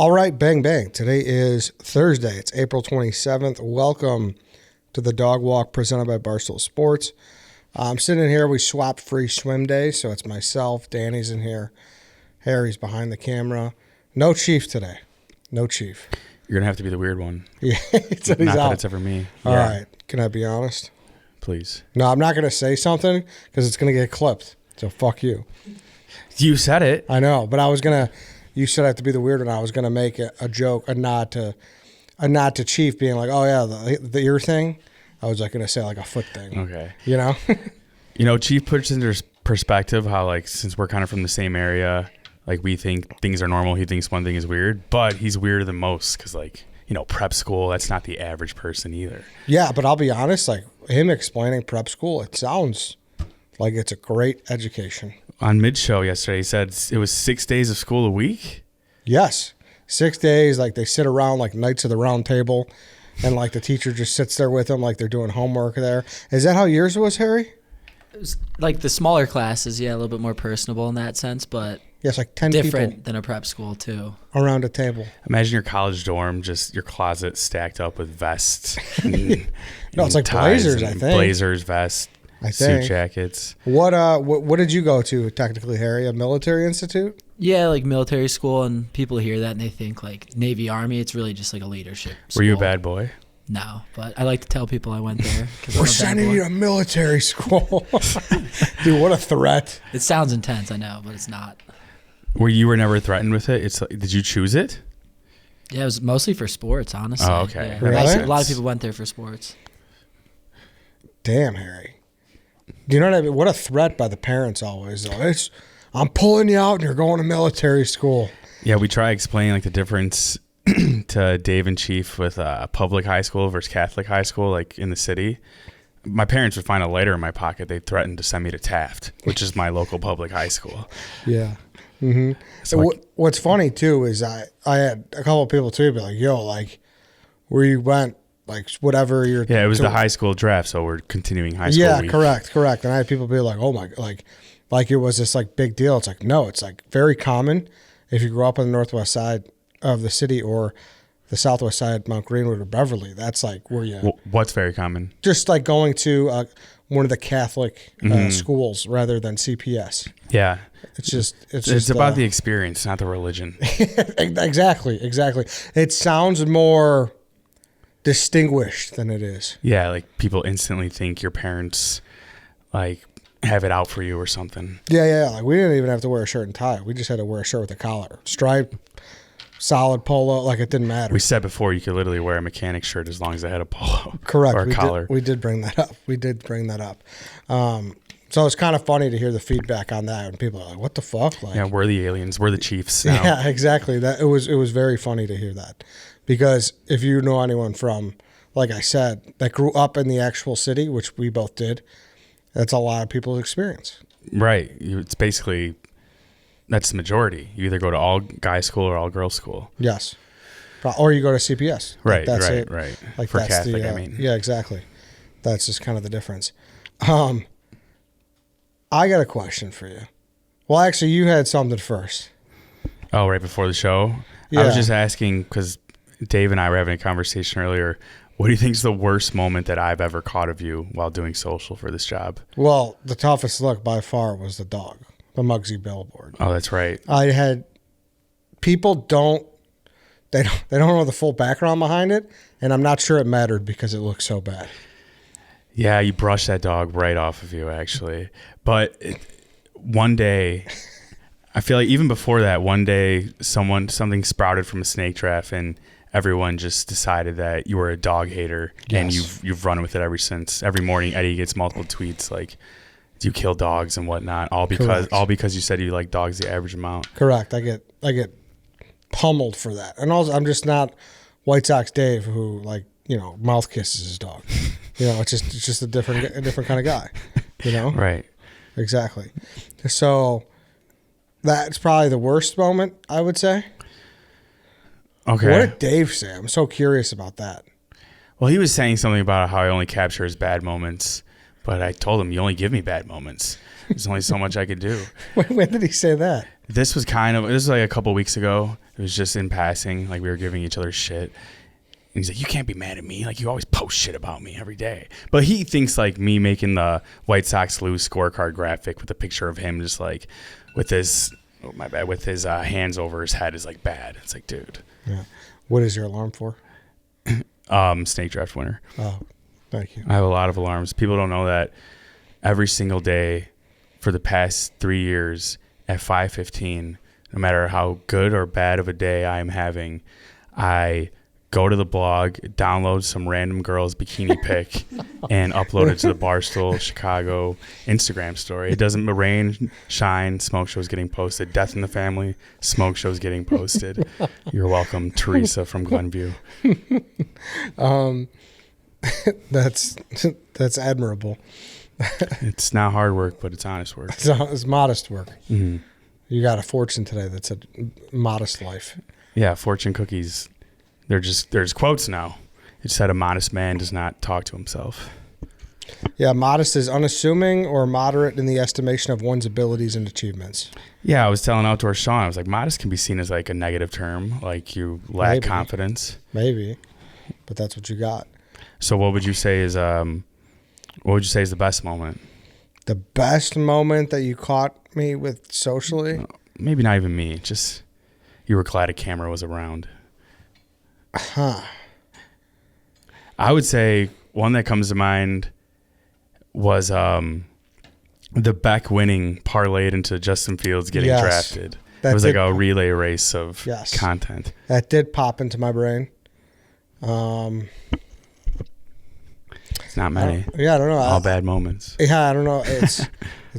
All right, bang, bang. Today is Thursday. It's April 27th. Welcome to the Dog Walk presented by Barstool Sports. I'm sitting here. We swapped free swim days, so it's myself. Danny's in here. Harry's behind the camera. No Chief today. No Chief. You're going to have to be the weird one. Yeah, he said he's Not out. that it's ever me. All right. Can I be honest? Please. No, I'm not going to say something because it's going to get clipped. So fuck you. You said it. I know, but I was going to... You said I have to be the weird one. I was going to make a joke, a nod to Chief being like, oh, yeah, the ear thing. I was like going to say like a foot thing. Okay. You know? Chief puts into perspective how, like, since we're kind of from the same area, like, we think things are normal. He thinks one thing is weird, but he's weirder than most because, like, prep school, that's not the average person either. Yeah, but I'll be honest, like, him explaining prep school, it sounds like it's a great education. On mid-show yesterday, he said it was 6 days of school a week? Yes. 6 days, like, they sit around like Knights of the Round Table, and, like, the teacher just sits there with them like they're doing homework there. Is that how yours was, Harry? It was like the smaller classes, yeah, a little bit more personable in that sense, but yes, like 10 different people than a prep school, too. Around a table. Imagine your college dorm, just your closet stacked up with vests. No, it's like blazers, I think. Blazers, vests. Suit jackets. What did you go to technically, Harry? A military institute? Yeah, like military school, and people hear that and they think like Navy, Army. It's really just like a leadership school. Were you a bad boy? No, but I like to tell people I went there. We're sending you to military school. Dude, what a threat. It sounds intense, I know, but it's not. You were never threatened with it? Did you choose it? Yeah, it was mostly for sports, honestly. Oh, okay. Yeah. Really? A lot of people went there for sports. Damn, Harry. Do you know what I mean? What a threat by the parents always, though. I'm pulling you out and you're going to military school. Yeah, we try explaining like the difference to Dave and Chief with public high school versus Catholic high school, like in the city. My parents would find a lighter in my pocket. They threatened to send me to Taft, which is my local public high school. Yeah. Mm-hmm. So what's funny, too, is I had a couple of people, too, be like, yo, like, where you went, like, whatever you're... Yeah, it was the high school draft, so we're continuing high school week. Correct. And I had people be like, oh, my... Like it was this, like, big deal. It's like, no, it's, like, very common if you grew up on the northwest side of the city or the southwest side, Mount Greenwood or Beverly. That's, like, where you... What's very common? Just, like, going to one of the Catholic schools rather than CPS. Yeah. It's about the experience, not the religion. Exactly. It sounds more distinguished than it is. Yeah, like people instantly think your parents like have it out for you or something. Yeah. Like we didn't even have to wear a shirt and tie. We just had to wear a shirt with a collar, stripe, solid polo. Like it didn't matter. We said before you could literally wear a mechanic shirt as long as it had a polo. Correct. Or a collar. We did bring that up. So it's kind of funny to hear the feedback on that, and people are like, "What the fuck?" Like, yeah, we're the aliens. We're the Chiefs now. Yeah, exactly. That it was very funny to hear that, because if you know anyone from, like I said, that grew up in the actual city, which we both did, that's a lot of people's experience. Right. It's basically that's the majority. You either go to all guy school or all girls school. Yes, or you go to CPS. Right. Like right. Like for that's Catholic, I mean. Yeah, exactly. That's just kind of the difference. I got a question for you. Well, actually, you had something first. Oh, right before the show? Yeah. I was just asking because Dave and I were having a conversation earlier. What do you think is the worst moment that I've ever caught of you while doing social for this job? Well, the toughest look by far was the dog, the Muggsy billboard. Oh, that's right. I had people don't know the full background behind it, and I'm not sure it mattered because it looked so bad. Yeah, you brushed that dog right off of you, actually. But one day, I feel like even before that, one day something sprouted from a snake draft, and everyone just decided that you were a dog hater, and you've run with it ever since. Every morning, Eddie gets multiple tweets like, "Do you kill dogs and whatnot?" All because you said you like dogs the average amount. Correct. I get pummeled for that, and also I'm just not White Sox Dave who mouth kisses his dog. It's just a different kind of guy. Right. Exactly. So that's probably the worst moment, I would say. Okay. What did Dave say? I'm so curious about that. Well, he was saying something about how I only capture his bad moments, but I told him, you only give me bad moments. There's only so much I could do. When did he say that? this was like a couple weeks ago. It was just in passing, like we were giving each other shit. And he's like, you can't be mad at me. Like, you always post shit about me every day. But he thinks, like, me making the White Sox lose scorecard graphic with a picture of him just, like, with his, hands over his head is, like, bad. It's like, dude. Yeah. What is your alarm for? Snake draft winner. Oh, thank you. I have a lot of alarms. People don't know that every single day for the past 3 years at 5:15, no matter how good or bad of a day I am having, I go to the blog, download some random girl's bikini pic, and upload it to the Barstool Chicago Instagram story. It doesn't rain, shine, smoke shows getting posted. Death in the family, smoke shows getting posted. You're welcome, Teresa from Glenview. That's admirable. It's not hard work, but it's honest work. It's modest work. Mm-hmm. You got a fortune today that's a modest life. Yeah, fortune cookies. There's quotes now. It said a modest man does not talk to himself. Yeah, modest is unassuming or moderate in the estimation of one's abilities and achievements. Yeah, I was telling Outdoor Sean, I was like, modest can be seen as like a negative term, like you lack Maybe. confidence. Maybe, but that's what you got. So what would you say is the best moment? The best moment that you caught me with socially? Maybe not even me. Just you were glad a camera was around. Huh. I would say one that comes to mind was the Beck winning parlayed into Justin Fields getting Yes. drafted. That It was like did- a relay race of Yes. content. That did pop into my brain. It's not many. Yeah, I don't know. All bad moments. Yeah, I don't know. It's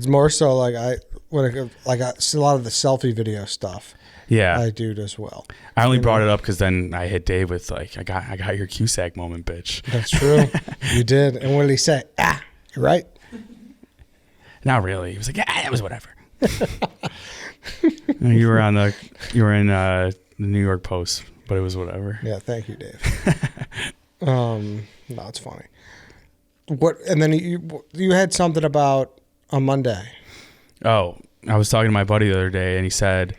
more so like I see a lot of the selfie video stuff. Yeah. I do as well. I only brought it up because then I hit Dave with like, I got your Cusack moment, bitch. That's true. You did. And what did he say? You're right. Not really. He was like, yeah, it was whatever. You were in the New York Post, but it was whatever. Yeah, thank you, Dave. No, it's funny. What? And then you had something about a Monday. Oh, I was talking to my buddy the other day, and he said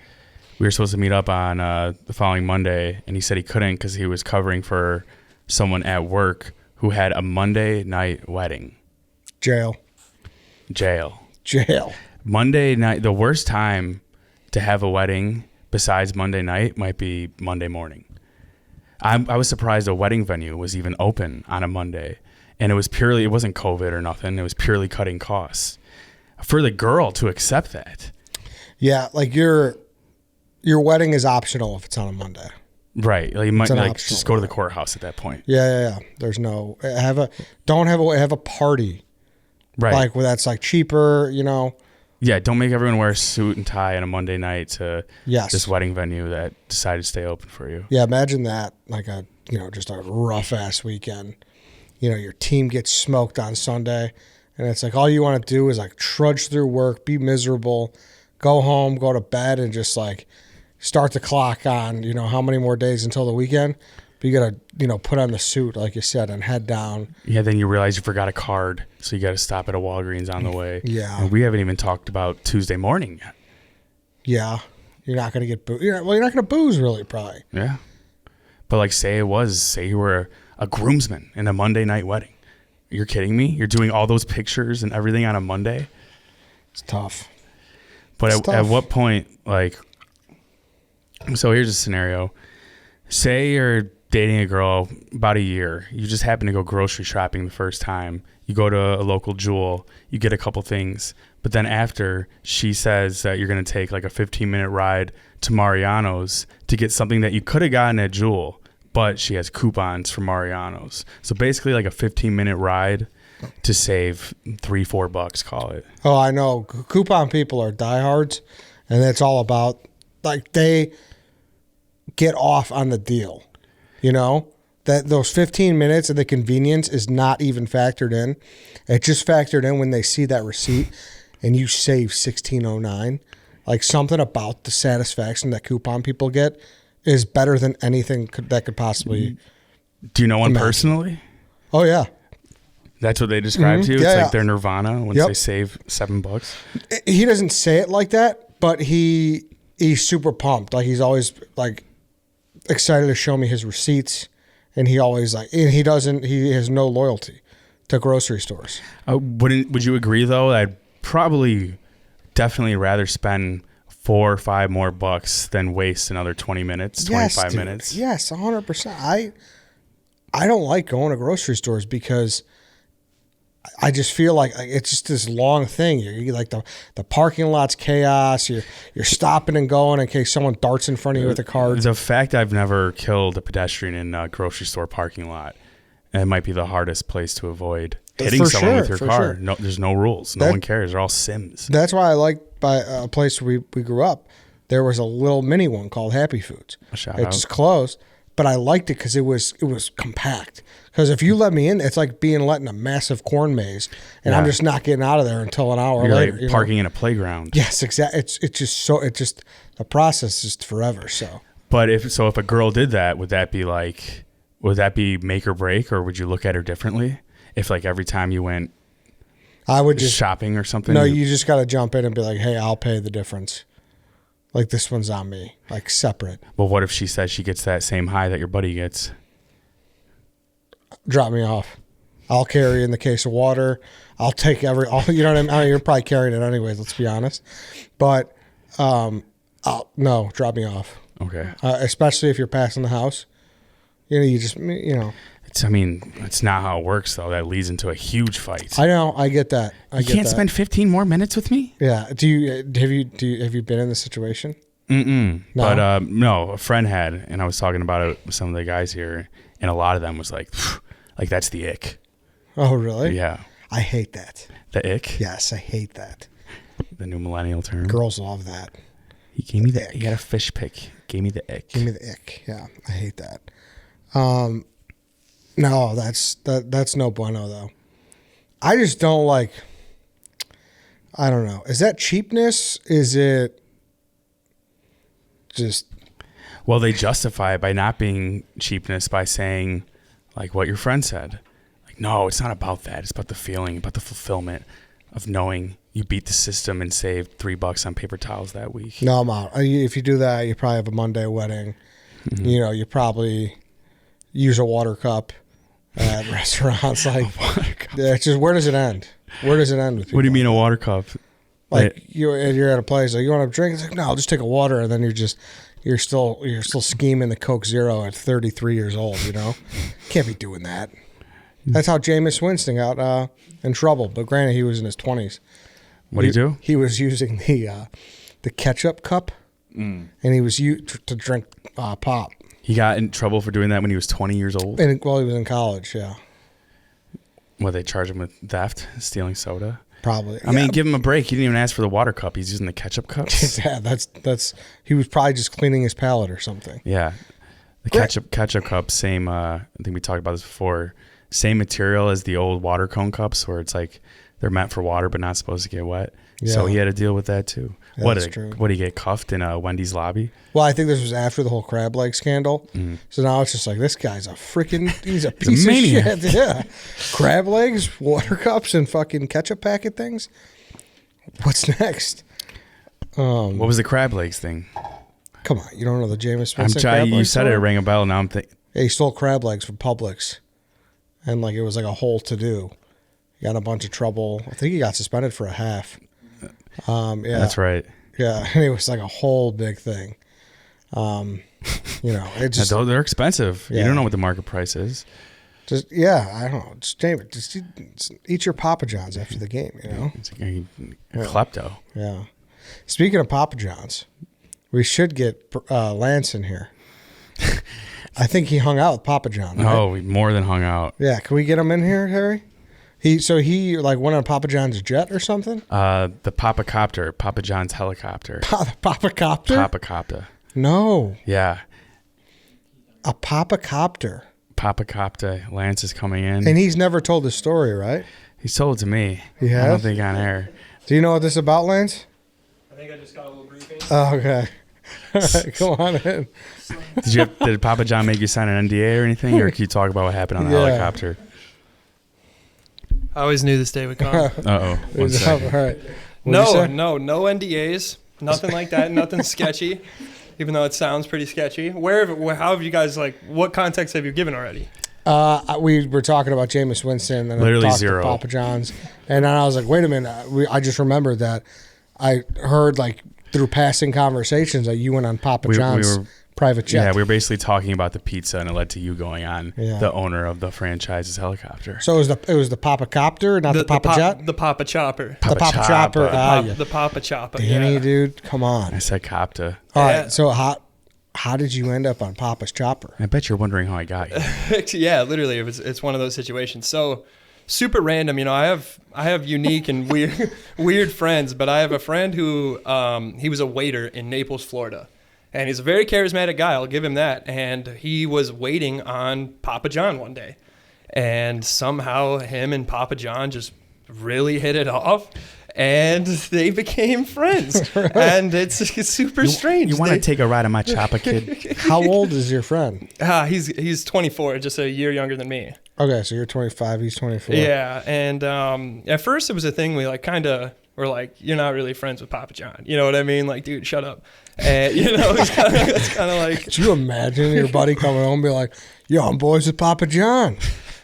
we were supposed to meet up on the following Monday, and he said he couldn't because he was covering for someone at work who had a Monday night wedding. Jail. Monday night, the worst time to have a wedding besides Monday night might be Monday morning. I was surprised a wedding venue was even open on a Monday, and it wasn't COVID or nothing. It was purely cutting costs. For the girl to accept that. Yeah, like your wedding is optional if it's on a Monday. Right. Like you might an like optional just go to the courthouse at that point. Yeah. There's no have a party. Right. Like where that's like cheaper, you know. Yeah, don't make everyone wear a suit and tie on a Monday night to Yes. this wedding venue that decided to stay open for you. Yeah, imagine that, like just a rough ass weekend. You know, your team gets smoked on Sunday, and it's like all you want to do is like trudge through work, be miserable, go home, go to bed, and just like start the clock on, how many more days until the weekend. But you got to, put on the suit, like you said, and head down. Yeah, then you realize you forgot a card, so you got to stop at a Walgreens on the way. Yeah. And we haven't even talked about Tuesday morning yet. Yeah. You're not going to get booze. You're not going to booze, really, probably. Yeah. But like say you were a groomsman in a Monday night wedding. You're kidding me? You're doing all those pictures and everything on a Monday? It's tough. But at what point, so here's a scenario. Say you're dating a girl about a year. You just happen to go grocery shopping the first time. You go to a local Jewel. You get a couple things. But then after, she says that you're going to take like a 15-minute ride to Mariano's to get something that you could have gotten at Jewel, but she has coupons for Mariano's. So basically like a 15-minute ride to save $3-4, call it. Oh, I know. Coupon people are diehards, and it's all about, like, they get off on the deal. That those 15 minutes of the convenience is not even factored in. It's just factored in when they see that receipt and you save $16.09. Like, something about the satisfaction that coupon people get is better than anything that could possibly. Do you know one imagine. Personally? Oh, yeah. That's what they describe to you? Yeah, It's yeah. like their nirvana once they save $7. He doesn't say it like that, but he he's super pumped. Like he's always like excited to show me his receipts, and he always and he has no loyalty to grocery stores. Would you agree though? I'd probably definitely rather spend $4 or $5 more bucks than waste another 20 minutes, 25 minutes. Yes, 100%. I don't like going to grocery stores because I just feel like it's just this long thing. You like the parking lot's chaos. You're stopping and going in case someone darts in front of you with a cart. The fact I've never killed a pedestrian in a grocery store parking lot, and it might be the hardest place to avoid hitting someone with your car. Sure. No, there's no rules. No one cares. They're all Sims. That's why I like by a place where we grew up. There was a little mini one called Happy Foods. It just closed, but I liked it because it was compact. Because if you let me in, it's like being let in a massive corn maze, and I'm just not getting out of there until an hour later. Like parking in a playground. Yes, exactly. It's just the process is forever. So, but if a girl did that, would that be make or break, or would you look at her differently? If like every time you went, I would just shopping or something. No, you just got to jump in and be like, "Hey, I'll pay the difference." Like this one's on me, like separate. Well, what if she says she gets that same high that your buddy gets? Drop me off. I'll carry in the case of water. I'll take you know what I mean? You're probably carrying it anyways. Let's be honest. But no, drop me off. Okay. Especially if you're passing the house. It's not how it works though. That leads into a huge fight. I know. I get that. You can't spend 15 more minutes with me? Yeah. Have you been in this situation? Mm-mm. No? But no, a friend had, and I was talking about it with some of the guys here, and a lot of them was like that's the ick. Oh, really? Yeah. I hate that. The ick? Yes, I hate that. The new millennial term. Girls love that. He gave me the ick. He had a fish pick. Gave me the ick. Give me the ick. Yeah, I hate that. No, that's no bueno though. I just don't like. I don't know. Is that cheapness? Is it just? Well, they justify it by not being cheapness by saying, like what your friend said, like no, it's not about that. It's about the feeling, about the fulfillment of knowing you beat the system and saved $3 on paper towels that week. No, I'm out. If you do that, you probably have a Monday wedding. Mm-hmm. You probably use a water cup at restaurants. Like, it's just, where does it end? Where does it end with people? What do you mean a water cup? Like you're at a place, like you want to drink? It's like, no, I'll just take a water, and then you're still scheming the Coke Zero at 33 years old. Can't be doing that. That's how Jameis Winston got in trouble. But granted, he was in his 20s. What did he do? He was using the ketchup cup, and he was used to drink pop. He got in trouble for doing that when he was 20 years old? He was in college, yeah. Well, they charged him with theft, stealing soda? Probably. I mean, give him a break. He didn't even ask for the water cup. He's using the ketchup cups. Yeah, that's. He was probably just cleaning his palate or something. Yeah, the ketchup cup. Same. I think we talked about this before. Same material as the old water cone cups, where it's like they're meant for water but not supposed to get wet. Yeah. So he had to deal with that too. Yeah, that's true. What did he get cuffed in a Wendy's lobby? Well, I think this was after the whole crab leg scandal. Mm. So now it's just like, this guy's he's a piece of shit. Yeah. Crab legs, water cups, and fucking ketchup packet things. What's next? What was the crab legs thing? Come on, you don't know the Jameis Winston crab legs? You said it rang a bell. Now I'm thinking. Yeah, he stole crab legs from Publix. And it was like a whole to-do. He got in a bunch of trouble. I think he got suspended for a half. Yeah, that's right. Yeah, and it was like a whole big thing. It just they're expensive. Yeah. You don't know what the market price is. I don't know. Just eat your Papa John's after the game. It's a klepto. Yeah. Speaking of Papa John's, we should get Lance in here. I think he hung out with Papa John. Right? Oh, we more than hung out. Yeah, can we get him in here, Harry? He went on Papa John's jet or something? The Papa Copter, Papa John's helicopter. Papa Copter? Papa Copter. No. Yeah. A Papa Copter. Papa Copter. Lance is coming in. And he's never told the story, right? He's told it to me. He has? I don't think on air. Do you know what this is about, Lance? I think I just got a little briefing. Oh, okay. All right, go on in. Did Papa John make you sign an NDA or anything? Or can you talk about what happened on the helicopter? I always knew this day would come. Uh-oh. One second. All right. No NDAs. Nothing like that. Nothing sketchy, even though it sounds pretty sketchy. How have you guys, like, what context have you given already? We were talking about Jameis Winston and Literally I talked zero. to Papa John's, and then I was like, wait a minute. I just remembered that I heard like through passing conversations that you went on Papa John's private jet. Yeah, we were basically talking about the pizza, and it led to you going on Yeah. the owner of the franchise's helicopter. So it was the Papa Copter, not the Papa Jet? The Papa Chopper. The Papa Chopper. Chopper. The Papa Chopper. Danny, yeah. dude, come on. I said Copta. All Yeah. right, so how did you end up on Papa's Chopper? I bet you're wondering how I got you. Yeah, literally, it's one of those situations. So super random, I have unique and weird friends, but I have a friend who he was a waiter in Naples, Florida, and he's a very charismatic guy. I'll give him that. And he was waiting on Papa John one day, and somehow him and Papa John just really hit it off. And they became friends, and it's super strange. You want to take a ride on my chopper, kid? How old is your friend? He's 24, just a year younger than me. Okay, so you're 25, he's 24. Yeah, and at first it was a thing we like kind of were like, you're not really friends with Papa John. You know what I mean? Like, dude, shut up. And it's kind of like. Could you imagine your buddy coming home and be like, yo, I'm boys with Papa John?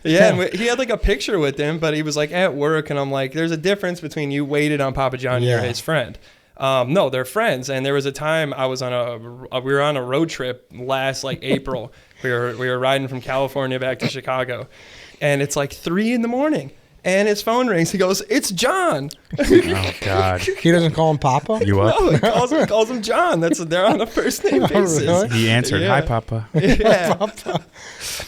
Yeah, and he had like a picture with him, but he was like at work, and I'm like, there's a difference between you waited on Papa John and you're his friend. No, they're friends. And there was a time I was we were on a road trip last like April. we were riding from California back to Chicago, and it's like 3 a.m. and his phone rings. He goes, "It's John." Oh God! He doesn't call him Papa? You up? No, he calls him John. They're on a first name basis. really? He answered, Yeah. "Hi, Papa." Yeah. Papa.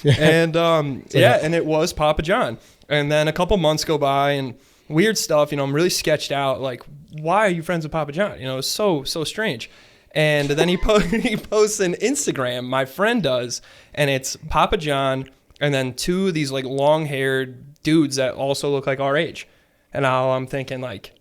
And and it was Papa John. And then a couple months go by and weird stuff, I'm really sketched out, like, why are you friends with Papa John? It's so strange. And then he posts an Instagram, my friend does, and it's Papa John and then 2 of these like long-haired dudes that also look like our age. And now I'm thinking like,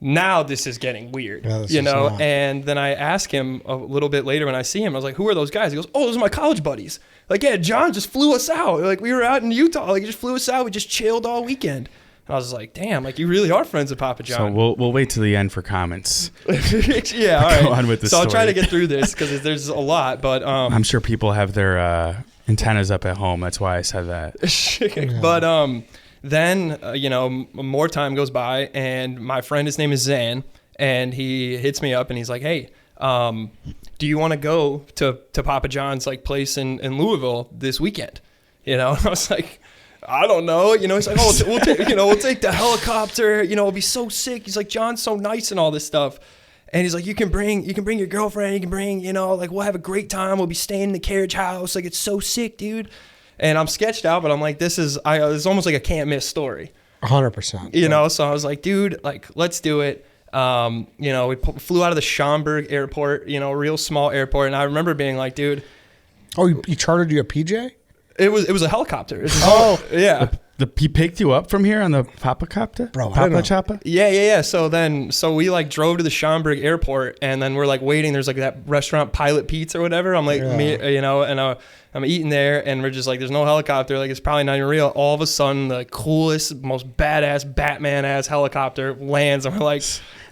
now this is getting weird, Yeah, this is not. And then I ask him a little bit later when I see him, I was like, who are those guys? He goes, oh, those are my college buddies. Like, yeah, John just flew us out. Like, we were out in Utah. Like, he just flew us out. We just chilled all weekend. And I was like, damn, like, you really are friends with Papa So John. we'll wait till the end for comments. Yeah, all right. Go on with the so I'll try story. to get through this because there's a lot. But I'm sure people have their antennas up at home. That's why I said that. But then, more time goes by, and my friend, his name is Zan, and he hits me up, and he's like, hey, do you want to go to Papa John's like place in Louisville this weekend? And I was like, I don't know. He's like, oh, we'll take the helicopter. It'll be so sick. He's like, John's so nice and all this stuff. And he's like, you can bring your girlfriend. You can bring, like, we'll have a great time. We'll be staying in the carriage house. Like, it's so sick, dude. And I'm sketched out, but I'm like, it's almost like a can't miss story. 100%. So I was like, dude, like, let's do it. We flew out of the Schaumburg airport, real small airport. And I remember being like, dude. Oh, you chartered you a PJ? It was a helicopter. Oh. Yeah. He picked you up from here on the Papa Copter? Bro, I Papa don't know. Choppa? Yeah. So we like drove to the Schaumburg airport, and then we're like waiting. There's like that restaurant Pilot Pizza or whatever. I'm like, I'm eating there, and we're just like, there's no helicopter. Like, it's probably not even real. All of a sudden, the coolest, most badass Batman-ass helicopter lands, and we're like,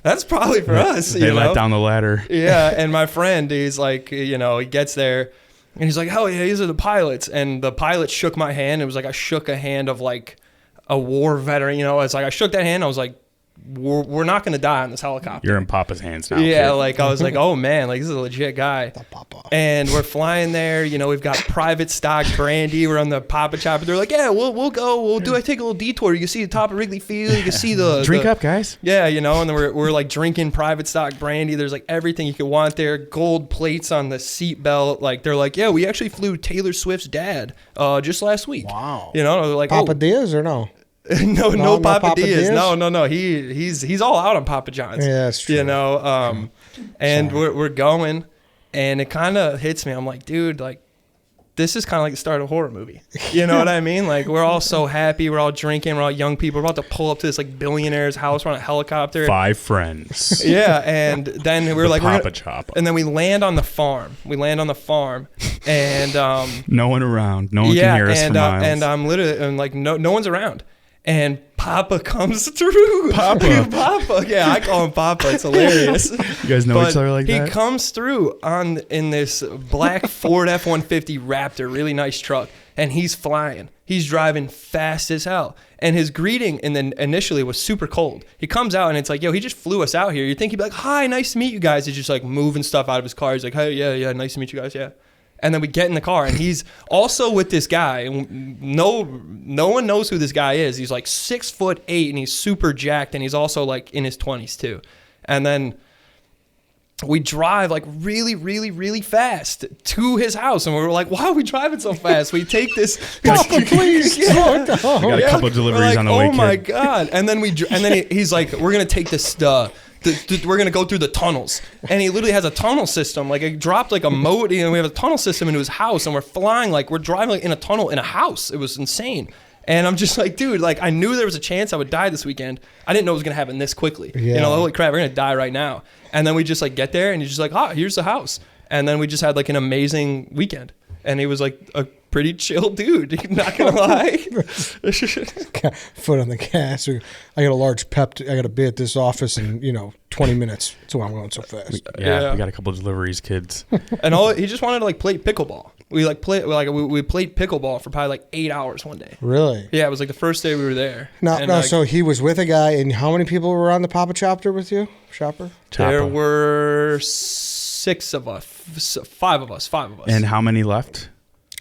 that's probably for us. They let down the ladder. Yeah, and my friend, he's like, he gets there, and he's like, oh yeah, these are the pilots. And the pilot shook my hand. It was like I shook a hand of like a war veteran. It's like I shook that hand. I was like, we're not going to die on this helicopter. You're in Papa's hands now. Yeah, kid. like I was like, oh man, like this is a legit guy. Papa. And we're flying there. We've got private stock brandy. We're on the Papa Chopper. They're like, yeah, we'll go. We'll take a little detour. You can see the top of Wrigley Field. You can see the Drink up, guys. Yeah, and then we're like drinking private stock brandy. There's like everything you could want there. Gold plates on the seat belt. Like they're like, yeah, we actually flew Taylor Swift's dad just last week. Wow. They're like, Papa Diaz or no? no Papa Papa Diaz. Diaz? No. He's all out on Papa John's. Yeah, that's true. And we're going, and it kind of hits me. I'm like, dude, like, this is kind of like the start of a horror movie. You know what I mean? Like, we're all so happy. We're all drinking. We're all young people. We're about to pull up to this like billionaire's house. We're on a helicopter. 5 friends. Yeah, and then we're like, Papa Choppa. and then we land on the farm. And No one around. No one can hear us for miles. and I'm literally, and like, no one's around. And Papa comes through. Papa. Yeah, I call him Papa. It's hilarious. You guys know each other like that? He comes through in this black Ford F-150 Raptor, really nice truck, and he's flying. He's driving fast as hell. And his greeting initially was super cold. He comes out and it's like, yo, he just flew us out here. You'd think he'd be like, hi, nice to meet you guys. He's just like moving stuff out of his car. He's like, hey, yeah, nice to meet you guys, yeah. And then we get in the car, and he's also with this guy. And no one knows who this guy is. He's like 6'8", and he's super jacked, and he's also like in his 20s too. And then we drive like really, really, really fast to his house, and we were like, "Why are we driving so fast?" We take this, Papa, please. We got a couple deliveries we're like, on the way. Oh my god! And then he's like, "We're gonna take this." We're gonna go through the tunnels, and he literally has a tunnel system. Like it dropped like a moat, and we have a tunnel system into his house, and we're flying like we're driving like in a tunnel in a house. It was insane. And I'm just like, dude, like I knew there was a chance I would die this weekend. I didn't know it was gonna happen this quickly. Yeah. You know, holy crap, we're gonna die right now. And then we just like get there, and he's just like, here's the house. And then we just had like an amazing weekend. And he was like a pretty chill dude, not gonna lie. Foot on the gas. I got a large pep. I got to be at this office in 20 minutes. That's why I'm going so fast. Yeah, we got a couple deliveries, kids. And he just wanted to like play pickleball. We played pickleball for probably like 8 hours one day. Really? Yeah, it was like the first day we were there. No. So he was with a guy, and how many people were on the Papa Chopper with you? Shopper? There were 6 of us, 5 of us. And how many left?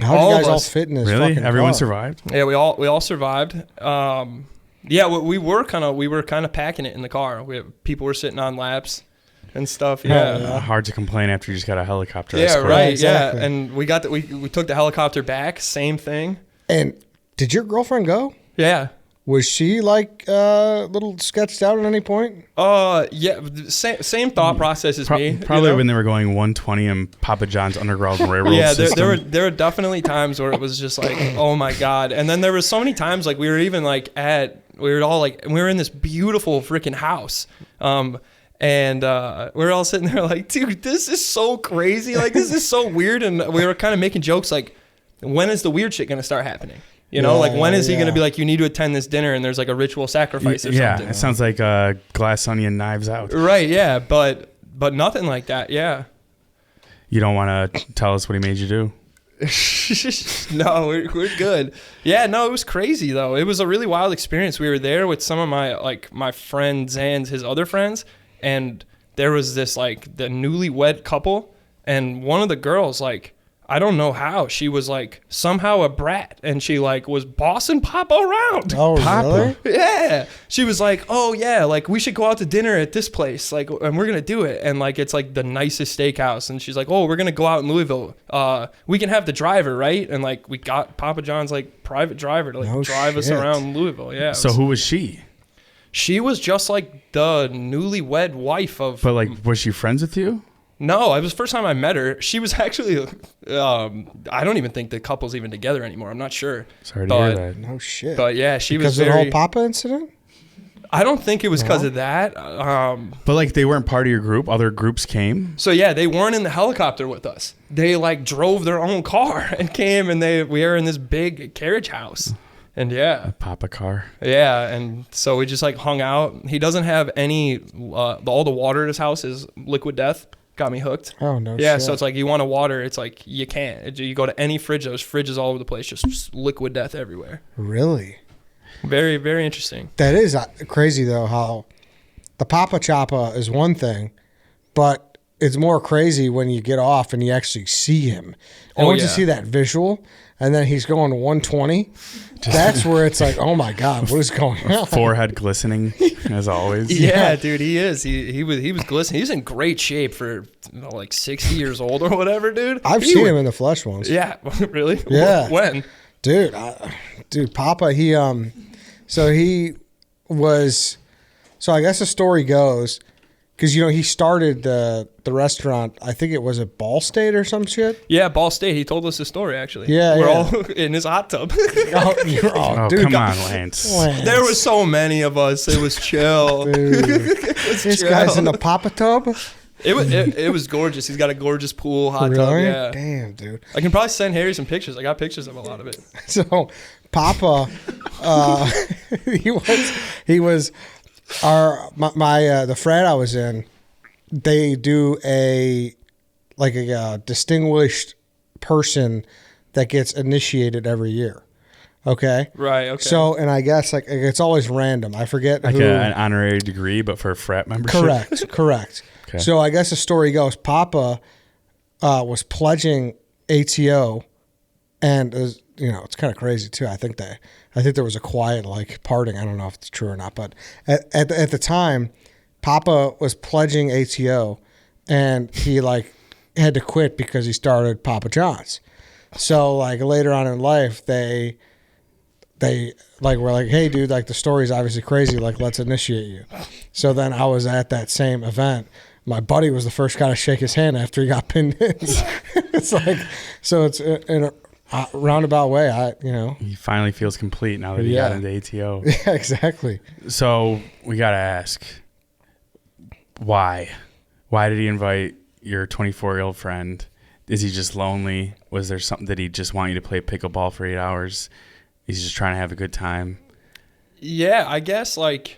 How did you guys all fit in this? Really? Fucking Everyone car? survived? Yeah, we all survived. Yeah, we were kind of packing it in the car. People were sitting on laps and stuff. Yeah. Hard to complain after you just got a helicopter. Yeah, escort. right. Exactly. Yeah, and we got we took the helicopter back. Same thing. And did your girlfriend go? Yeah. Was she like a little sketched out at any point? Yeah. Same thought process as me. Probably when they were going 120 in Papa John's Underground Railroad Yeah, system. there were definitely times where it was just like, oh my god. And then there was so many times like we were even like we were in this beautiful freaking house. And we were all sitting there like, dude, this is so crazy. Like, this is so weird. And we were kind of making jokes like, when is the weird shit going to start happening? You know, like when is he going to be like, you need to attend this dinner and there's like a ritual sacrifice or something? Yeah, it sounds like Glass Onion Knives Out. Right, yeah. But nothing like that, yeah. You don't want to tell us what he made you do? No, we're good. Yeah, no, it was crazy though. It was a really wild experience. We were there with some of my friends and his other friends, and there was this like the newlywed couple, and one of the girls, like, I don't know how, she was like somehow a brat, and she like was bossing Papa around. Oh, Papa? really? Yeah. She was like, oh yeah, like we should go out to dinner at this place, like, and we're gonna do it, and like it's like the nicest steakhouse, and she's like, oh, we're gonna go out in Louisville, we can have the driver, right? And like we got Papa John's like private driver to like drive us around Louisville. Yeah. So who was she? She was just like the newlywed wife of. But like, was she friends with you? No, it was the first time I met her. She was actually, I don't even think the couple's even together anymore. I'm not sure. Sorry to hear that. No shit. But yeah, she because was of the very. whole Papa incident? I don't think it was because of that. But like, they weren't part of your group. Other groups came. So yeah, they weren't in the helicopter with us. They like drove their own car and came, and we were in this big carriage house. And yeah, A Papa car. yeah, and so we just like hung out. He doesn't have any. All the water in his house is liquid death. Got me hooked. Oh, no Yeah, shit. so it's like you want to water, it's like you can't. You go to any fridge, there's fridges all over the place, just liquid death everywhere. Really? Very, very interesting. That is crazy, though, how the Papa Choppa is one thing, but it's more crazy when you get off and you actually see him. And once you see that visual, and then he's going 120, that's where it's like, oh my God, what is going on? Forehead glistening, as always. Yeah, dude, he is. He was glistening. He's in great shape for like 60 years old or whatever, dude. I've seen him in the flesh once. Yeah, really? Yeah. When? Dude, Papa, so I guess the story goes, because, he started the restaurant, I think it was at Ball State or some shit. Yeah, Ball State. He told us the story, actually. Yeah, We're yeah. all in his hot tub. Oh, dude, come on, Lance. There were so many of us. It was chill. Dude. It was This chill. guy's in the Papa tub? It was gorgeous. He's got a gorgeous pool, hot tub. Really? Yeah. Damn, dude. I can probably send Harry some pictures. I got pictures of a lot of it. So, Papa, he was the frat I was in. They do a distinguished person that gets initiated every year. Okay. Right. Okay. So, and I guess like it's always random. I forget Like who. an honorary degree, but for a frat membership. Correct. Okay. So I guess the story goes, Papa was pledging ATO, and it's kind of crazy too. I think there was a quiet like parting. I don't know if it's true or not, but at the time, Papa was pledging ATO, and he like had to quit because he started Papa John's. So like later on in life, they like were like, hey dude, like the story's obviously crazy, like let's initiate you. So then I was at that same event. My buddy was the first guy to shake his hand after he got pinned in. It's like, so it's in a roundabout way. He finally feels complete now that he got into ATO. Yeah, exactly. So we got to ask, why did he invite your 24-year-old friend? Is he just lonely? Was there something that he just want you to play pickleball for 8 hours? He's just trying to have a good time. Yeah, I guess like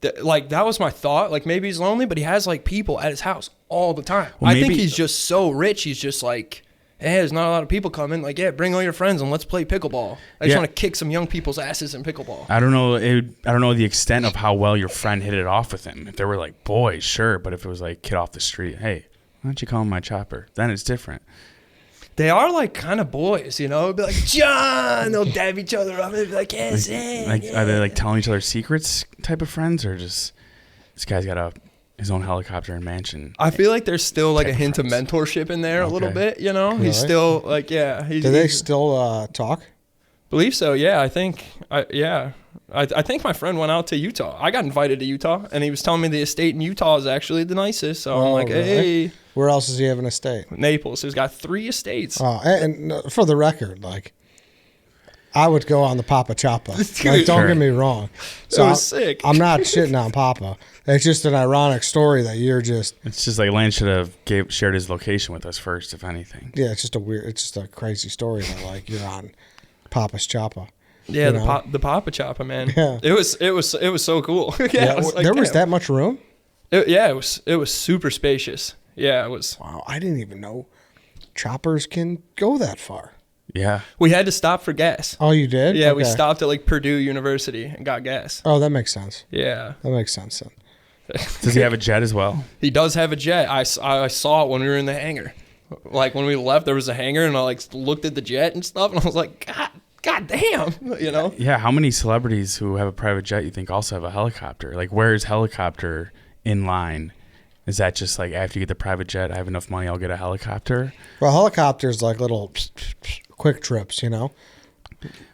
that was my thought. Like maybe he's lonely, but he has like people at his house all the time. Well, I think he's just so rich. He's just like, hey, there's not a lot of people coming. Like, yeah, bring all your friends and let's play pickleball. I just want to kick some young people's asses in pickleball. I don't know. I don't know the extent of how well your friend hit it off with him. If they were like boys, sure, but if it was like kid off the street, hey, why don't you call him my chopper? Then it's different. They are like kind of boys, you know? It'd be like, John! They'll dab each other up. They'd be like, yes, Are they like telling each other secrets type of friends, or just this guy's got his own helicopter and mansion? I feel like there's still like a hint of mentorship in there a little bit, you know? Really? He's still like, yeah. Do they still talk? Believe so, yeah. I think my friend went out to Utah. I got invited to Utah, and he was telling me the estate in Utah is actually the nicest. So I'm like, really? hey. Where else does he have an estate? Naples. He's got 3 estates. Oh, and for the record, like, I would go on the Papa Choppa. Like, don't get me wrong. So it was sick. I'm not shitting on Papa. It's just an ironic story that you're just. It's just like Lance should have shared his location with us first, if anything. Yeah, it's just a crazy story that like you're on Papa's Choppa. Yeah, the Papa Choppa, man. Yeah. It was so cool. Yeah, was that much room? It was super spacious. Yeah, it was. Wow, I didn't even know choppers can go that far. Yeah. We had to stop for gas. Oh, you did? Yeah, Okay. we stopped at like Purdue University and got gas. Oh, that makes sense. Yeah. That makes sense then. Does he have a jet as well? He does have a jet. I saw it when we were in the hangar. Like when we left, there was a hangar, and I like looked at the jet and stuff, and I was like, God damn, you know? Yeah. How many celebrities who have a private jet you think also have a helicopter? Like, where's helicopter in line? Is that just like after you get the private jet, I have enough money, I'll get a helicopter? Well, helicopters like little quick trips, you know?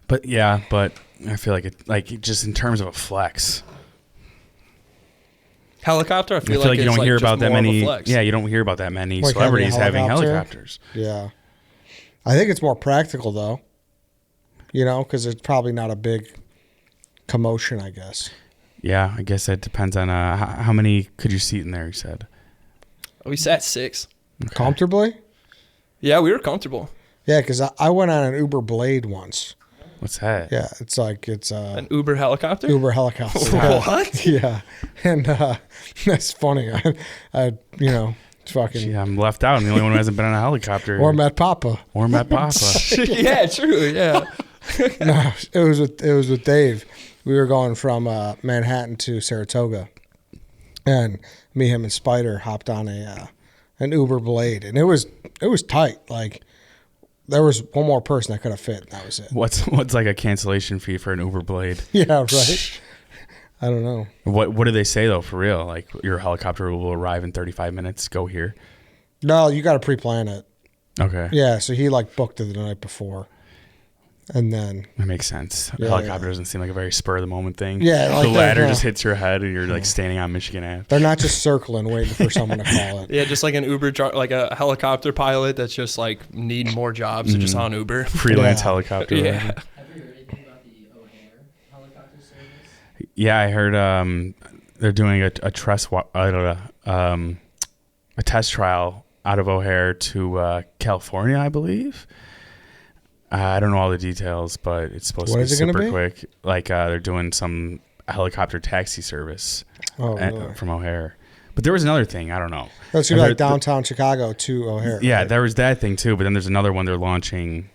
But I feel like just in terms of a flex. Helicopter, I feel like you don't hear just about that more of a many. flex. Yeah, you don't hear about that many Like celebrities having a having helicopter? helicopters. Yeah. I think it's more practical though, you know, because it's probably not a big commotion, I guess. Yeah, I guess that depends on how many could you seat in there, you said. We sat 6. Okay. Comfortably? Yeah, we were comfortable. Yeah, because I went on an Uber Blade once. What's that? Yeah, it's An Uber helicopter? Uber helicopter. Yeah. What? Yeah, and that's funny. I fucking Gee, I'm left out. I'm the only one who hasn't been on a helicopter. or met Papa. Or met Papa. Yeah, true. Yeah. No, it was with Dave. We were going from Manhattan to Saratoga, and me, him, and Spider hopped on an Uber Blade, and it was tight. Like there was one more person that could have fit, and that was it. What's like a cancellation fee for an Uber Blade? Yeah, right. I don't know. What do they say though? For real, like your helicopter will arrive in 35 minutes. Go here. No, you got to pre-plan it. Okay. Yeah, so he like booked it the night before, and then That makes sense. Yeah, Helicopter yeah. doesn't seem like a very spur of the moment thing. Yeah, like the that, ladder yeah. just hits your head and you're like standing on Michigan Ave. they're not just circling waiting for someone to call it. Yeah, just like an like a helicopter pilot that's just like needing more jobs. They're just on Uber. Freelance Yeah. helicopter. Yeah. Have you heard anything about the O'Hare helicopter service? Yeah, I heard they're doing a trust a test trial out of O'Hare to California, I believe. I don't know all the details, but it's supposed to be super quick. Like they're doing some helicopter taxi service really? From O'Hare. But there was another thing. I don't know. That's going to be like downtown Chicago to O'Hare. Yeah, right? there was that thing too. But then there's another one they're launching.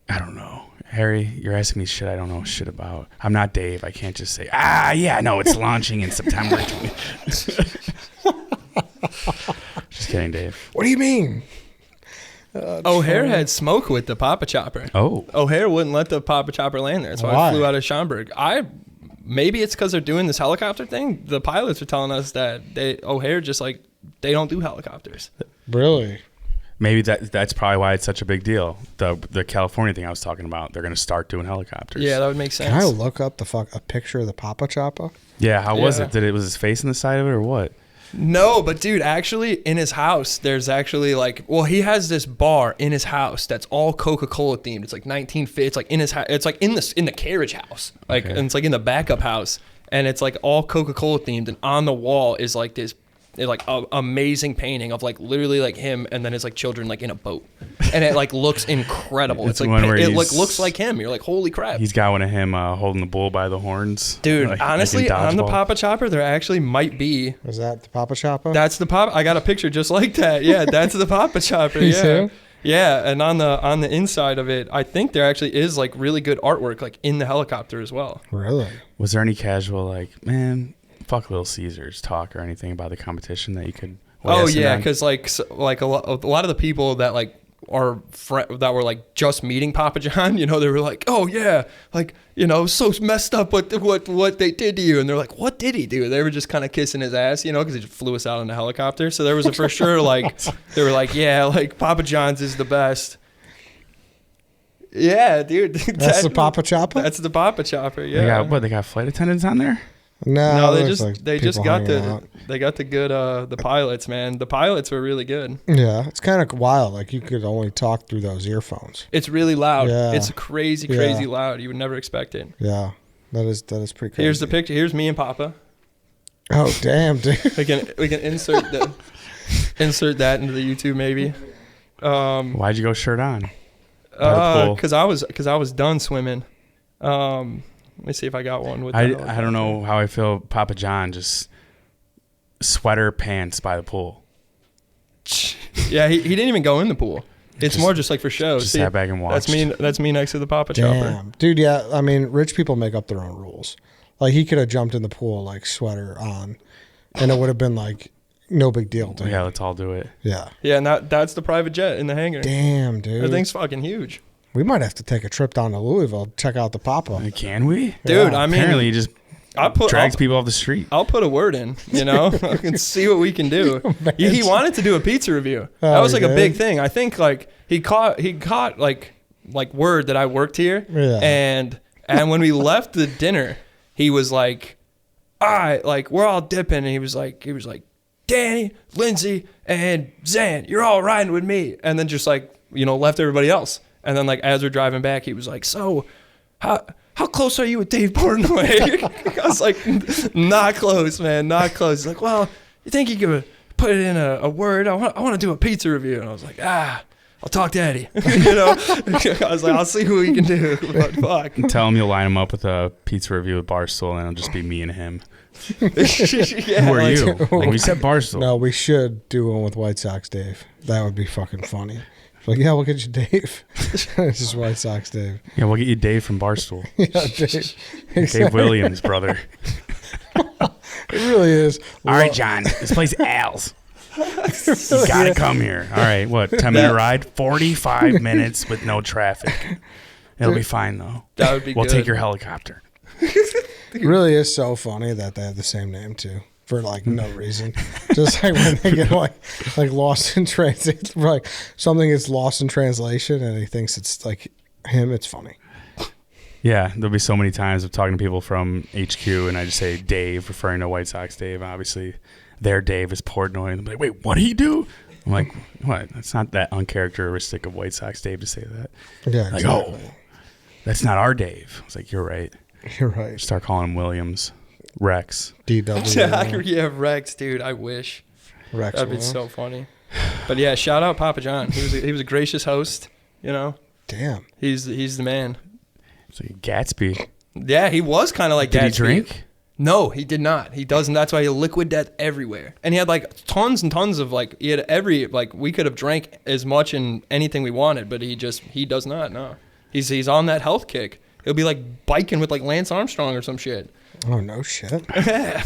I don't know. Harry, you're asking me shit I don't know shit about. I'm not Dave. I can't just say, yeah, no, it's launching in September. Just kidding, Dave. What do you mean? O'Hare had smoke with the Papa Chopper. Oh. O'Hare wouldn't let the Papa Chopper land there. That's why it flew out of Schaumburg. Maybe it's because they're doing this helicopter thing. The pilots are telling us that O'Hare just like, they don't do helicopters. Really? Maybe that's probably why it's such a big deal. The California thing I was talking about, they're going to start doing helicopters. Yeah, that would make sense. Can I look up a picture of the Papa Chopper? Yeah, how was it? Was his face in the side of it or what? No, but dude, actually in his house, there's actually he has this bar in his house that's all Coca-Cola themed. It's like 1950. It's like in his house. It's like in the carriage house. And it's like in the backup house, and it's like all Coca-Cola themed. And on the wall is like this, amazing painting of like literally like him, and then his like children like in a boat, and it like looks incredible. It's like it looks like him. You're like, holy crap. He's got one of him holding the bull by the horns. Dude, honestly, on the Papa Chopper, there actually might be. Is that the Papa Chopper? That's the Papa. I got a picture just like that. Yeah, that's the Papa Chopper. Yeah. Yeah, and on the inside of it, I think there actually is like really good artwork like in the helicopter as well. Really? Was there any casual like, man, fuck Little Caesars talk or anything about the competition that you could? Oh yeah, because like a lot of the people that like that were like just meeting Papa John, they were like, oh yeah, like so messed up what they did to you, and they're like, what did he do? They were just kind of kissing his ass, because he just flew us out in a helicopter. So there was a for sure like they were like, yeah, like Papa John's is the best. Yeah, dude. That's the Papa Chopper? That's the Papa Chopper. Yeah. They got flight attendants on there? No, they just got the good the pilots, man. The pilots were really good. Yeah, it's kind of wild. Like you could only talk through those earphones. It's really loud. Yeah. It's crazy loud. You would never expect it. Yeah, that is pretty crazy. Here's the picture. Here's me and Papa. Oh damn, dude. we can insert that into the YouTube maybe. Why'd you go shirt on? Because I was done swimming. Let me see if I got one with I don't know how I feel. Papa John just sweater pants by the pool. Yeah, he didn't even go in the pool. It's more just like for show. Just sat back and watched. That's me next to the Papa Chopper. Dude, yeah. I mean, rich people make up their own rules. Like he could have jumped in the pool like sweater on, and it would have been like no big deal to him. Yeah, let's all do it. Yeah. Yeah, and that's the private jet in the hangar. Damn, dude. That thing's fucking huge. We might have to take a trip down to Louisville, check out the Papa. Can we? Dude, Yeah. I mean, Apparently he just drags people off the street. I'll put a word in, I can see what we can do. He wanted to do a pizza review. That was like a big thing. I think like he caught like word that I worked here. Yeah. And when we left the dinner, he was like, all right, like we're all dipping, and he was like, Danny, Lindsay, and Zan, you're all riding with me. And then just like, left everybody else. And then like as we're driving back, he was like, so how close are you with Dave Portnoy? I was like, not close, man, not close. He's like, well, you think you could put it in a word? I want to do a pizza review. And I was like, I'll talk to Eddie. I was like, I'll see who we can do. But fuck. Tell him you'll line him up with a pizza review with Barstool, and it'll just be me and him. Yeah, who are you? We said Barstool. No, we should do one with White Sox Dave. That would be fucking funny. Like, yeah, we'll get you Dave. It's just White Sox Dave. Yeah, we'll get you Dave from Barstool. Yeah, Dave. Dave Williams, brother. It really is. All right, John. This place Al's. You gotta come here. All right, what? 10-minute ride? 45 minutes with no traffic. It'll be fine though. That would be We'll good. take your helicopter. It really is so funny that they have the same name too, for like no reason. Just like when they get like lost in translation, like something gets lost in translation, and he thinks it's like him. It's funny. Yeah, there'll be so many times of talking to people from HQ, and I just say Dave, referring to White Sox Dave. Obviously, their Dave is Portnoy. And they're like, wait, what do you do? I'm like, what? That's not that uncharacteristic of White Sox Dave to say that. Yeah, like, exactly. oh, that's not our Dave. I was like, you're right. You're right. Start calling him Williams, Rex. DW. Yeah, Rex, dude. I wish. Rex That'd be will. so funny. But yeah, shout out Papa John. He was a gracious host. You know, Damn. he's the man. It's like Gatsby. Yeah, he was kind of like Did he Gatsby. drink? No, he did not. He doesn't. That's why he had liquid death everywhere. And he had like tons and tons of like, he had we could have drank as much and anything we wanted, but he does not. No. He's on that health kick. He'll be like biking with like Lance Armstrong or some shit. Oh, no shit. Yeah.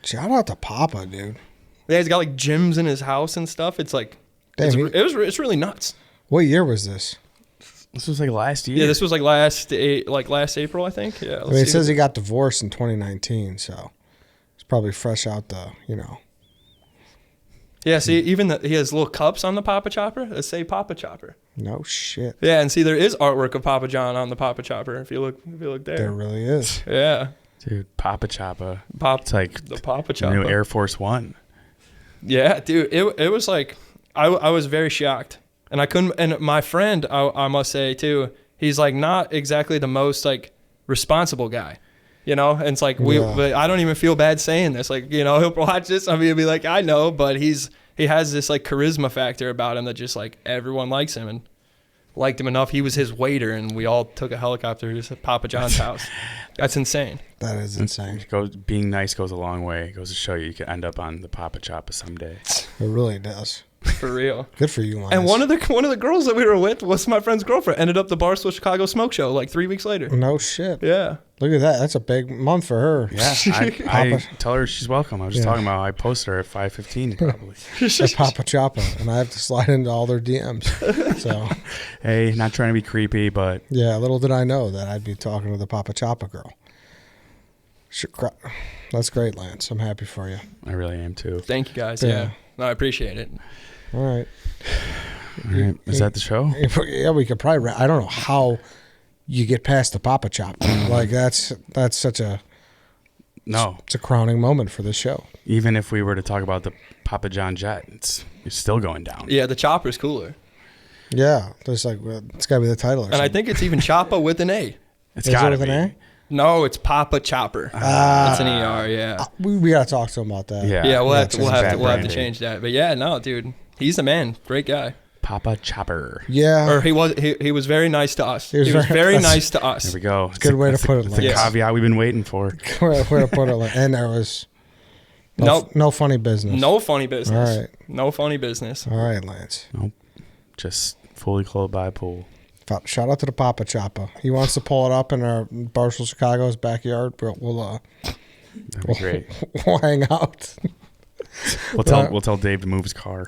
Shout out to Papa, dude. Yeah, he's got like gyms in his house and stuff. It's like, Damn, it's really nuts. What year was this? This was like last year. Yeah, this was like last April, I think. Yeah. I mean, it says he got divorced in 2019, so it's probably fresh out the, Yeah, see, even he has little cups on the Papa Chopper that say Papa Chopper. No shit. Yeah, and see, there is artwork of Papa John on the Papa Chopper. If you look there. There really is. Yeah, Dude, Papa Choppa. Pop. It's like The Papa the Chopper. new Air Force One. Yeah, dude, it was like I was very shocked, and I couldn't. And my friend, I must say too, he's like not exactly the most like responsible guy. And it's like but I don't even feel bad saying this. Like, he'll watch this. I mean, he'll be like, I know, but he has this like charisma factor about him that just like everyone likes him and liked him enough. He was his waiter, and we all took a helicopter to Papa John's house. That's insane. That is insane. Being nice goes a long way. It goes to show you can end up on the Papa Choppa someday. It really does. For real. Good for you, Lance. And one of the girls that we were with was my friend's girlfriend. Ended up the Barstool Chicago Smoke Show like 3 weeks later. No shit. Yeah. Look at that. That's a big month for her. Yeah, I tell her she's welcome. I was just talking about I posted her at 5:15 probably. That's Papa Choppa, and I have to slide into all their DMs. So, Hey, not trying to be creepy, but yeah, little did I know that I'd be talking to the Papa Choppa girl. That's great, Lance. I'm happy for you. I really am too. Thank you guys. Yeah. Yeah. No, I appreciate it. All right. All right, is that the show? Yeah, we could probably. I don't know how you get past the Papa Choppa. Like that's such a. No. It's a crowning moment for this show. Even if we were to talk about the Papa John jet, it's still going down. Yeah, the chopper's cooler. Yeah, there's like it's got to be the title. Or And I something. think it's even Choppa with an A. It's Is got to it with be. an No, it's Papa Chopper. It's an ER, yeah. We got to talk to him about that. Yeah. Yeah, we'll have it's to bad we'll have to branding. change that. But yeah, no, dude. He's the man. Great guy. Papa Chopper. Yeah. Or he was very nice to us. He was He was very- very that's- nice to us. There we go. Good way to put it, It's the Lance. caveat we've been waiting for. where to put it. And there was Nope. no funny business. No funny business. All right. No funny business. All right, Lance. Just fully clothed by a pool. Shout out to the Papa Choppa. He wants to pull it up in our Barstool Chicago's backyard. We'll That'd be great. we'll hang out. We'll tell Dave to move his car.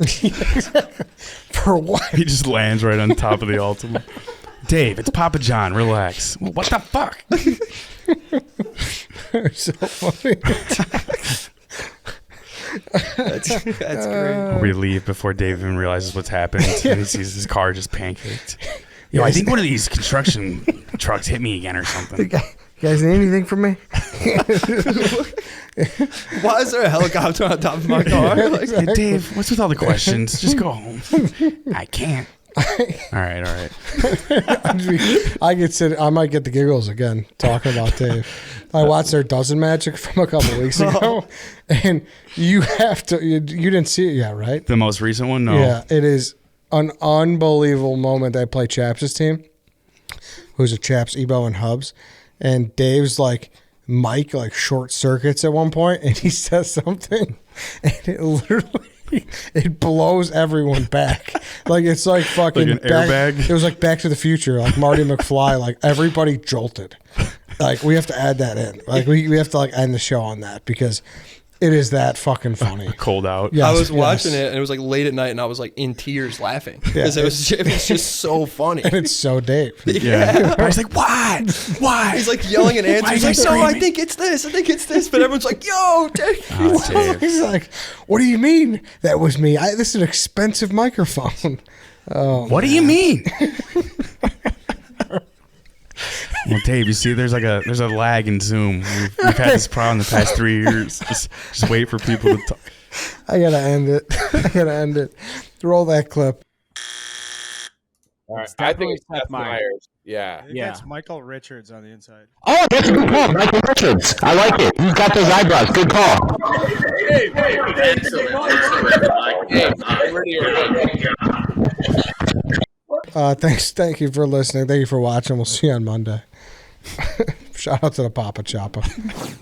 For what? He just lands right on top of the Altima. Dave, it's Papa John. Relax. Well, what the fuck? So funny. That's great. We leave before Dave even realizes what's happened, and he sees his car just pancaked. Yo, I think one of these construction trucks hit me again or something. You guys need anything from me? Why is there a helicopter on top of my car? Like, Hey, Dave, what's with all the questions? Just go home. I can't. All right. I might get the giggles again talking about Dave. I watched their Dozen Magic from a couple weeks ago, and you have to. You didn't see it yet, right? The most recent one? No. Yeah, it is an unbelievable moment. I play Chaps' team, who's a Chaps, Ebo, and Hubs, and Dave's like mic like short circuits at one point, and he says something, and it literally. It blows everyone back. Like it's like fucking Like an airbag? It was like Back to the Future, like Marty McFly. Like everybody jolted. Like we have to add that in. Like we have to like end the show on that because it is that fucking funny. Cold out. Yes, I was yes. watching it, and it was like late at night, and I was like in tears laughing because it was just so funny. And it's so Dave. Yeah. But he's like, why? Why? He's like yelling and Why answering. is He's he like, no, I screaming? think it's this. I think it's this. But everyone's like, yo, Dave. Oh, Dave. He's like, "What do you mean that was me? This is an expensive microphone." What do you mean? Well, Dave, you see, there's a lag in Zoom. We've had this problem the past 3 years. Just wait for people to talk. I gotta end it. Roll that clip. All right. I think it's Seth Meyers. Yeah. I think that's Michael Richards on the inside. Oh, that's a good call. Michael Richards. I like it. He's got those eyebrows. Good call. Thank you for listening. Thank you for watching. We'll see you on Monday. Shout out to the Papa Choppa.